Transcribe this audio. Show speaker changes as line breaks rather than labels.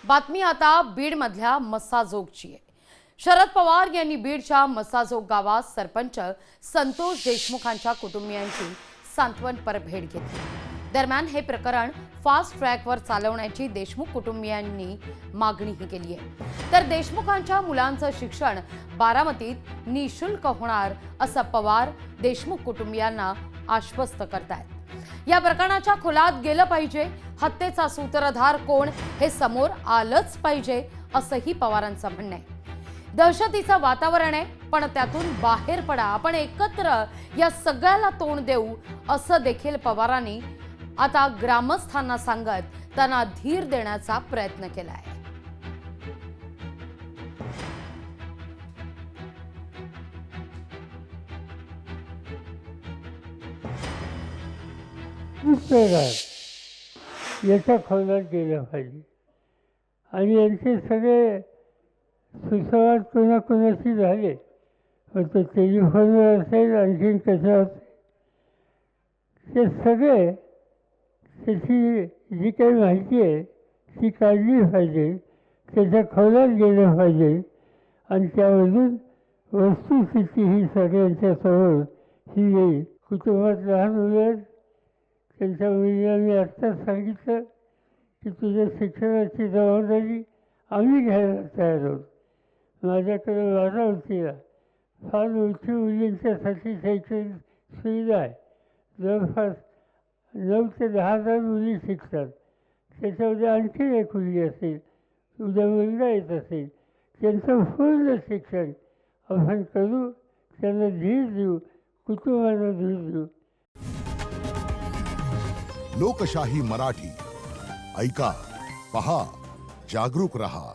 बातमी आता बीडमधल्या मस्साजोगची आहे। शरद पवार यांनी बीडच्या मस्साजोग गावात सरपंच संतोष देशमुखांच्या कुटुंबियांची सांत्वनपर भेट घेतली। दरम्यान हे प्रकरण फास्ट ट्रॅकवर चालवण्याची देशमुख कुटुंबियांनी मागणीही केली आहे। तर देशमुखांच्या मुलांचं शिक्षण बारामतीत निशुल्क होणार असं पवार देशमुख कुटुंबियांना आश्वस्त करतायत। या प्रकरणाच्या खोलात गेलं पाहिजे, हत्येचा सूत्रधार कोण हे समोर आलंच पाहिजे असंही पवारांचं म्हणणं आहे। दहशतीचं वातावरण आहे, पण त्यातून बाहेर पडा, आपण एकत्र या सगळ्याला तोंड देऊ असं देखील पवारांनी आता ग्रामस्थांना सांगत त्यांना धीर देण्याचा प्रयत्न केला आहे।
याच्या खोलात गेलं पाहिजे आणि यांचे सगळे सुसंवाद कोणाकोणाशी झाले, तो टेलिफोनवर असेल, आणखीन कशावर, ते सगळे त्याची जी काही माहिती आहे ती काढली पाहिजे, त्याच्या खोलात गेलं पाहिजे आणि त्यामधून वस्तुस्थिती ही सगळ्यांच्या समोर ही येईल। कुटुंबात लहान मुलं, त्यांच्या मुलांनी आत्ताच सांगितलं की तुझ्या शिक्षणाची जबाबदारी आम्ही घ्यायला तयार आहोत। माझ्याकडे बारामतीला फार मोठी मुलींच्यासाठी शैक्षणिक सुविधा आहे। जवळपास 9 ते 10,000 मुली शिकतात। त्याच्यामध्ये आणखी एक मुलगी असेल, उद्या मुलगा येत असेल, त्यांचं पूर्ण शिक्षण आपण करू, त्यांना धीर देऊ, कुटुंबाला धीर देऊ।
लोकशाही मराठी ऐका, पहा, जागरूक रहा।